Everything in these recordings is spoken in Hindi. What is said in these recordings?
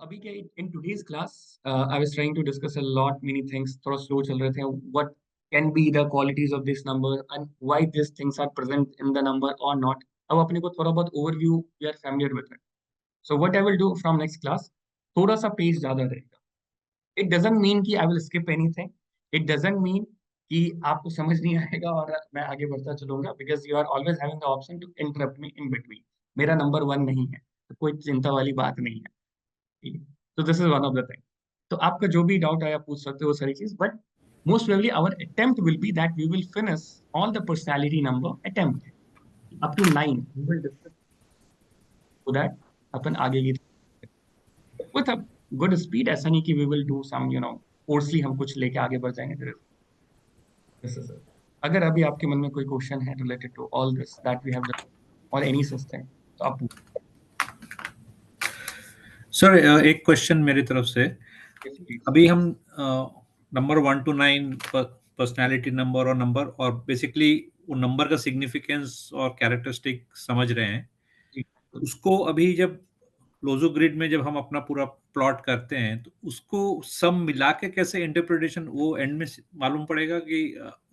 अभी के in today's class I was trying to discuss a lot many things, थोड़ा स्लो चल रहे थे. What can be the qualities of this number and why this things are present in the number और नॉट. अब अपने को थोड़ा बहुत overview we are familiar with it. So what I will do from next class, थोड़ा सा पेज ज्यादा रहेगा. इट डजंट मीन कि I will skip anything. It doesn't mean कि आपको समझ नहीं आएगा और मैं आगे बढ़ता चलूंगा, because you are always having the option to interrupt me in between. मेरा नंबर वन नहीं है, तो कोई चिंता वाली बात नहीं है. ठीक है. तो this is one of the thing. तो आपका जो भी डाउट है आप पूछ सकते हो, वो सारी चीज. But most probably our attempt will be that we will finish all the personality number attempt up to 9. We will discuss so that अपन आगे की विद अ गुड स्पीड. ऐसा नहीं कि we will do some forcefully हम कुछ लेके आगे बढ़ जाएंगे. This is. अगर अभी आपके मन में कोई क्वेश्चन है related to all this that we have और एनी सिस्टम, तो आप पूछ. सर एक क्वेश्चन मेरी तरफ से. अभी हम नंबर 1 to 9 पर्सनालिटी नंबर और बेसिकली वो नंबर का सिग्निफिकेंस और कैरेक्टरिस्टिक समझ रहे हैं. तो उसको अभी जब लोजो ग्रिड में जब हम अपना पूरा प्लॉट करते हैं तो उसको सब मिला के कैसे इंटरप्रिटेशन वो एंड में मालूम पड़ेगा कि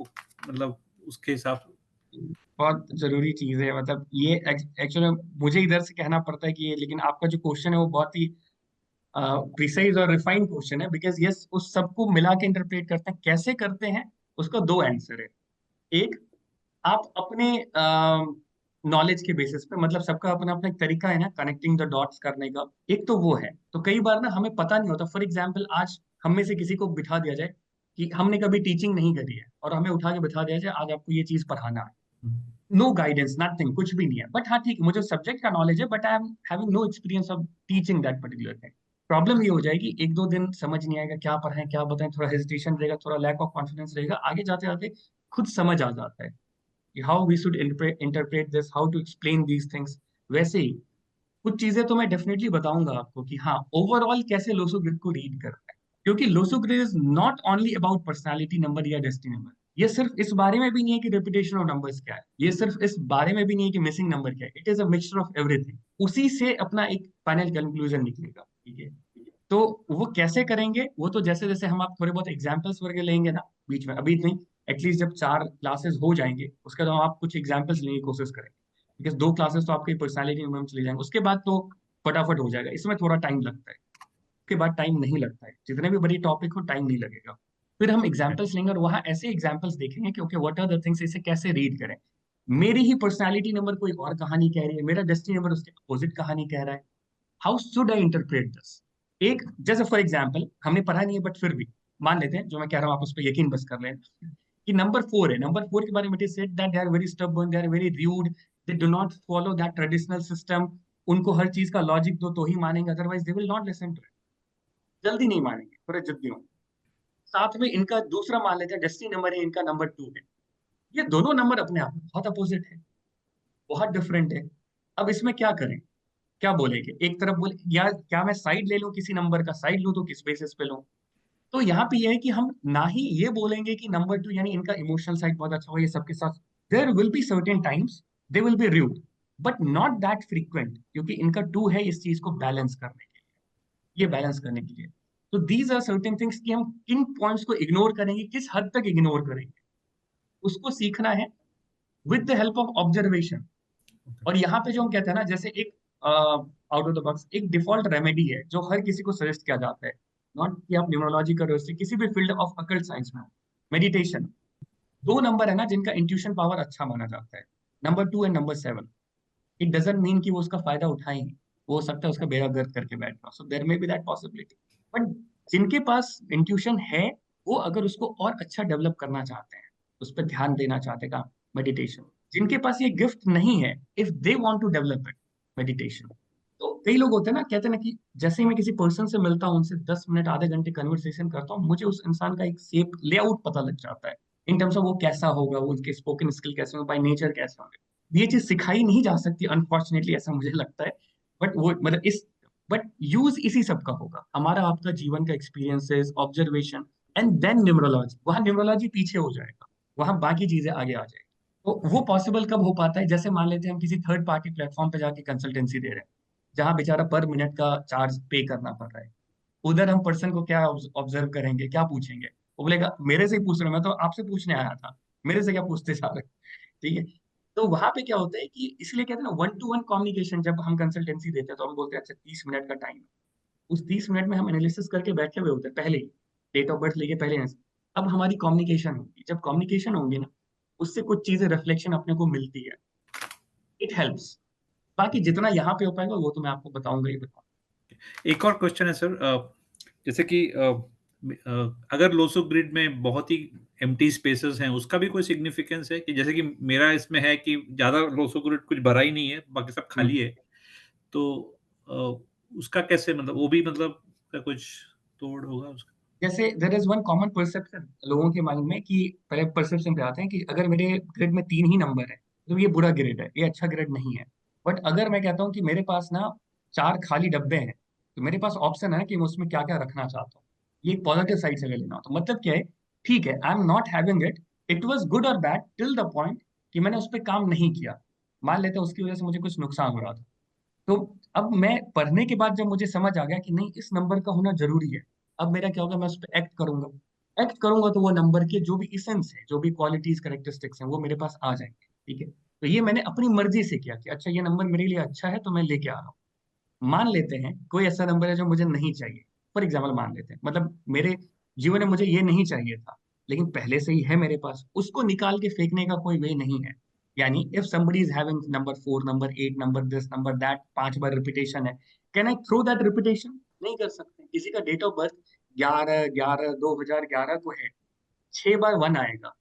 मतलब उसके हिसाब से. बहुत जरूरी चीज है. मतलब ये एक्चुअली मुझे इधर से कहना पड़ता है कि ये, लेकिन आपका जो क्वेश्चन है वो बहुत ही प्रिसाइज और रिफाइंड क्वेश्चन है. बिकॉज यस, उस सबको मिला के इंटरप्रेट करते हैं. कैसे करते हैं उसका दो आंसर है. एक, आप अपने नॉलेज के बेसिस पे, मतलब सबका अपना अपना एक तरीका है ना कनेक्टिंग द डॉट्स करने का. एक तो वो है. तो कई बार ना हमें पता नहीं होता. फॉर एग्जाम्पल, आज हम में से किसी को बिठा दिया जाए कि हमने कभी टीचिंग नहीं करी है और हमें उठा के बिठा दिया जाए आज आपको ये चीज पढ़ाना है. नो गाइडेंस, नथिंग, कुछ भी नहीं है. बट हाँ ठीक है, मुझे सब्जेक्ट का नॉलेज है, but I am having no experience of teaching that particular thing. Problem ये हो जाएगी, एक दो दिन समझ नहीं आएगा क्या पढ़ाएं क्या बताएं, थोड़ा हेजिटेशन रहेगा, थोड़ा लैक ऑफ कॉन्फिडेंस रहेगा. आगे जाते जाते खुद समझ आ जाता है how we should interpret this, how to explain these things. वैसे ही कुछ चीजें तो मैं डेफिनेटली बताऊंगा आपको कि हाँ ओवरऑल कैसे लोसो ग्रिड को रीड करना है. क्योंकि Lo Shu grid is not only about personality number या डेस्टिनी नंबर. ये सिर्फ इस बारे में भी नहीं है कि रेपुटेशन ऑफ नंबर्स क्या है. ये सिर्फ इस बारे में भी नहीं है कि मिसिंग नंबर क्या है. It is a mixture of everything. उसी से अपना एक फाइनल कंक्लूजन निकलेगा. ठीक है. तो वो कैसे करेंगे, वो तो जैसे जैसे हम आप थोड़े बहुत एग्जाम्पल्स वगैरह लेंगे ना बीच में, अभी नहीं, एटलीस्ट जब 4 क्लासेस हो जाएंगे उसके बाद आप कुछ एग्जाम्पल्स लेने की कोशिश करेंगे. बिकॉज 2 क्लासेस तो आपकी पर्सनैलिटी में चले जाएंगे, उसके बाद तो फटाफट हो जाएगा. इसमें थोड़ा टाइम लगता है, उसके बाद टाइम नहीं लगता है. जितने भी बड़ी टॉपिक हो टाइम नहीं लगेगा. फिर हम एग्जाम्पल्स लेंगे और वहां ऐसे एग्जाम्पल्स देखेंगे कि okay what are the things, इसे कैसे रीड करें. मेरी ही पर्सनैलिटी नंबर कोई और कहानी कह रही है, मेरा डेस्टिनी नंबर उसके अपोजिट कहानी कह रहा है. How should I interpret this. एक जैसे फॉर एग्जाम्पल हमने पढ़ा नहीं है बट फिर भी मान लेते हैं जो मैं कह रहा हूँ आप उस पर यकीन बस कर लें कि नंबर 4 है. नंबर 4 के बारे में it is said that they are very stubborn, they are very rude, they do not follow that traditional system. उनको हर चीज का लॉजिक दो तो ही मानेंगे, otherwise they will not listen to it. जल्दी नहीं मानेंगे, थोड़े जिद्दी होंगे. साथ में इनका दूसरा मान लेते हैं डेस्टिनी नंबर है, इनका नंबर 2 है. ये दोनों नंबर अपने आप में बहुत अपोजिट है, बहुत डिफरेंट है. अब इसमें क्या करें, क्या बोलेंगे. एक तरफ बोले या क्या मैं साइड ले लूं, किसी नंबर का साइड लूं तो किस बेसिस पे लूं. तो यहाँ पे ये है कि हम ना ही ये बोलेंगे कि नंबर 2 यानी इनका इमोशनल साइड बहुत अच्छा हो ये सबके साथ. There will be certain times they will be rude, but not that frequent, क्योंकि इनका 2 है इस चीज को बैलेंस करने के लिए, ये बैलेंस करने के लिए. तो दीज आर सर्टेन थिंग्स कि हम किन पॉइंट्स को इग्नोर करेंगे, किस हद तक इग्नोर करेंगे, उसको सीखना है with the help of observation. और यहाँ पे जो हम कहते हैं ना, जैसे एक आउट ऑफ द बॉक्स एक डिफॉल्ट रेमेडी है जो हर किसी को सजेस्ट किया जाता है. नॉट कि आप न्यूमरोलॉजी कर रहे हो, किसी भी फील्ड ऑफ अकल्ट साइंस में, मेडिटेशन. 2 नंबर है ना जिनका इंट्यूशन पावर अच्छा माना जाता है, number 2 and number 7. It doesn't mean कि वो उसका फायदा उठाए ही, वो हो सकता है उसका बेड़ा गर्क करके बैठ रहा. So there may be that possibility. But जिनके पास इंट्यूशन है, वो अगर उसको और अच्छा डेवलप करना चाहते हैं, उस पर ध्यान देना चाहते हैं, मेडिटेशन. जिनके पास ये गिफ्ट नहीं है, if they want to develop it, meditation. तो कई लोग होते हैं ना, कहते हैं ना कि जैसे ही मैं किसी पर्सन से मिलता हूँ, उनसे 10 मिनट आधे घंटे कन्वर्सेशन करता हूँ, मुझे उस इंसान का एक शेप लेआउट पता लग जाता है इन टर्म्स ऑफ वो कैसा होगा, वो उनके स्पोकन स्किल कैसे होंगे, बाय नेचर कैसे होंगे. ये चीज सिखाई नहीं जा सकती अनफॉर्चुनेटली, ऐसा मुझे लगता है. बट वो मतलब इस बट यूज इसी सब का होगा, हमारा आपका जीवन का experiences, observation, and then numerology. वहां न्यूमरोलॉजी पीछे हो जाएगा, वहां बाकी चीजें आगे आ जाएगी. तो वो पॉसिबल कब हो पाता है, जैसे मान लेते हैं हम किसी थर्ड पार्टी प्लेटफॉर्म पे जाके कंसल्टेंसी दे रहे हैं. जहाँ बेचारा पर मिनट का चार्ज पे करना पड़ रहा है। उधर हम पर्सन को क्या ऑब्जर्व करेंगे, क्या पूछेंगे? वो बोलेगा मेरे से ही पूछ रहे हो, मैं तो आपसे पूछने आया था, मेरे से क्या पूछते जा रहे हो? ठीक है। तो वहां पे क्या होता है कि इसलिए कहते हैं ना, वन टू वन कम्युनिकेशन। जब हम कंसल्टेंसी देते हैं तो हम बोलते हैं अच्छा 30 मिनट का टाइम है। उस 30 मिनट में हम एनालिसिस करके बैठे हुए होते हैं पहले ही, डेट ऑफ बर्थ लेके पहले। अब हमारी कम्युनिकेशन होगी, जब कम्युनिकेशन होगी ना, उससे कुछ चीजें रिफ्लेक्शन अपने को मिलती है, इट हेल्प्स। बाकी जितना यहाँ पे हो पाएगा वो तो मैं आपको बताऊंगा ही बताऊंगा। एक और क्वेश्चन है सर, जैसे कि अगर लोसो ग्रिड में बहुत ही एम्प्टी स्पेसेस हैं, उसका भी कोई सिग्निफिकेंस है? कि जैसे कि मेरा इसमें है कि ज्यादा लोसो ग्रिड कुछ भरा ही नहीं है, बाकी सब खाली है, तो उसका कैसे, मतलब वो भी मतलब का कुछ तोड़ होगा उसका? जैसे there is one common perception लोगों के माइंड में, कि पहले परसेप्शन पे आते हैं कि अगर मेरे ग्रिड में 3 ही नंबर है तो ये बुरा ग्रिड है, ये अच्छा ग्रिड नहीं है। बट अगर मैं कहता हूँ कि मेरे पास ना 4 खाली डब्बे हैं, तो मेरे पास ऑप्शन है कि मैं उसमें क्या क्या रखना चाहता हूँ। ये एक पॉजिटिव साइड से अगर लेना हो तो मतलब क्या है, ठीक है, I am not having it, it was good और बैड टिल द पॉइंट कि मैंने उस पर काम नहीं किया। मान लेते हैं उसकी वजह से मुझे कुछ नुकसान हो रहा था। तो अब मैं पढ़ने के बाद जब मुझे समझ आ गया कि नहीं, इस नंबर का होना जरूरी है, अब मेरा क्या होगा, मैं उस पर एक्ट करूंगा। एक्ट करूंगा तो वो नंबर के जो भी इसेंस है, जो भी क्वालिटीज करेक्टरिस्टिक्स हैं, वो मेरे पास आ जाएंगे। ठीक है, तो ये मैंने अपनी मर्जी से किया कि अच्छा ये नंबर मेरे लिए अच्छा है तो मैं लेके आ रहा हूँ। मान लेते हैं कोई ऐसा नंबर है जो मुझे नहीं चाहिए, फॉर एग्जाम्पल मान लेते हैं, मतलब मेरे जीवन में मुझे ये नहीं चाहिए था, लेकिन पहले से ही है मेरे पास, उसको निकाल के फेंकने का कोई वे नहीं है। यानी if somebody is having number 4, number 8, number this, number that, 5 बार रिपीटेशन है, can I throw that repetition? नहीं कर सकते। किसी का डेट ऑफ बर्थ 11/11/2011 को है, 6 बार 1 आएगा,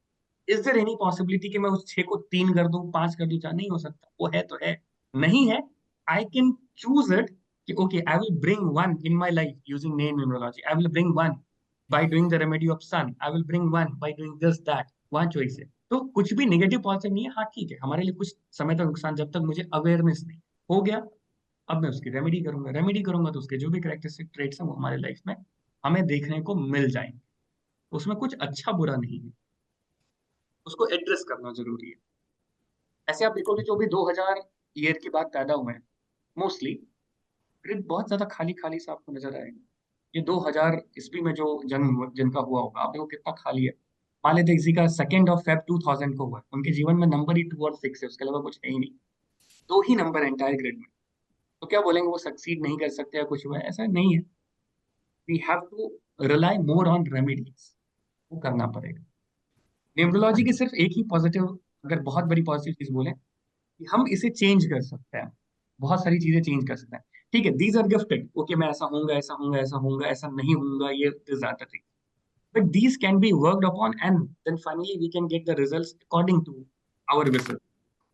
इज देयर एनी पॉसिबिलिटी कि मैं उस 6 को 3 कर दूं, 5 कर दूं? चाहे नहीं हो सकता, वो है तो है, नहीं है, आई कैन चूज इट कि okay I will bring one in my life using name numerology, I will bring one by doing the remedy of sun, I will bring one by doing this that. वहां चॉइस है, तो कुछ भी नेगेटिव पॉजिटिव नहीं है। हाँ ठीक है, हमारे लिए कुछ समय तक नुकसान, जब तक मुझे अवेयरनेस नहीं हो गया, अब मैं उसकी रेमेडी करूंगा। रेमेडी करूंगा तो उसके जो भी करेक्टरिस्टिक ट्रेट्स हैं वो हमारे लाइफ में हमें देखने को मिल जाएंगे। उसमें कुछ अच्छा बुरा नहीं है, उसको एड्रेस करना जरूरी है। ऐसे आप देखोगे जो भी 2000 ईयर के बाद पैदा हुए हैं, मोस्टली ग्रिड बहुत ज्यादा खाली खाली सा आपको नजर आएगा। ये 2000 ईस्वी में जो जन्म जिनका हुआ होगा, आप देखो कितना खाली है। मान लेते हैं किसी का 2 Feb 2000 को हुआ है, उनके जीवन में नंबर ही 2 और 6 है, उसके अलावा कुछ है ही नहीं। 2 ही नंबर है एंटायर ग्रिड में, तो क्या बोलेंगे वो सक्सीड नहीं कर सकते या कुछ हुआ है? ऐसा नहीं है। We have to rely more on remedies, वो करना पड़ेगा। न्यूमरोलॉजी की सिर्फ एक ही पॉजिटिव, अगर बहुत बड़ी पॉजिटिव चीज बोले, कि हम इसे चेंज कर सकते हैं, बहुत सारी चीजें चेंज कर सकते हैं। ठीक है, दीज आर गिफ्टेड, ओके मैं ऐसा होऊंगा, ऐसा होऊंगा, ऐसा होऊंगा, ऐसा नहीं होऊंगा, ये is that thing, but these can be worked upon and then finally we can get the results according to our wishes.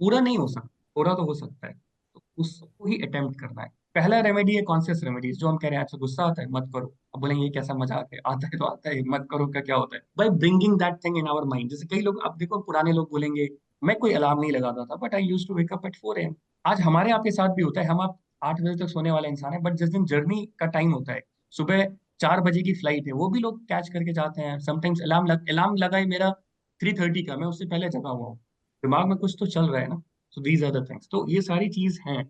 पूरा नहीं हो सकता, थोड़ा तो हो सकता है, तो उसको ही अटेम्प्ट करना है। पहला रेमेडी है कॉन्शियस रेमेडीज, जो हम कह रहे हैं अच्छा गुस्सा आता है मत करो, अब बोलेंगे ये कैसा मजाक है, आता है तो आता है, मत करो का क्या होता है, by bringing that thing in our mind. जैसे कई लोग, आप देखो पुराने लोग बोलेंगे मैं कोई अलार्म नहीं लगाता था but I use to wake up at 4 AM। आज हमारे आपके साथ भी होता है, हम आप 8 बजे तक सोने वाले इंसान है, बट जिस दिन जर्नी का टाइम होता है, सुबह 4 बजे की फ्लाइट है, वो भी लोग कैच करके जाते हैं। समटाइम्स अलार्म लगा है मेरा 3:30 का, मैं उससे पहले जगा हुआ हूँ, दिमाग में कुछ तो चल रहा है ना। So these are the things, तो ये सारी चीज हैं।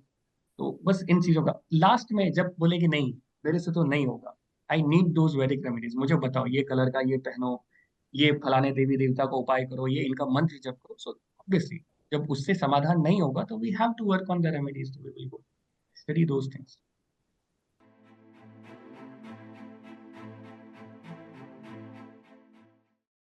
तो बस इन चीजों का लास्ट में जब बोले कि नहीं मेरे से तो नहीं होगा, आई नीड दोज वैदिक रेमेडीज, मुझे बताओ ये कलर का ये पहनो, ये फलाने देवी देवता को उपाय करो, ये इनका मंत्र जप करो, सो ऑब्वियसली जब उससे समाधान नहीं होगा तो we have to work on the remedies, तो we will go study those things.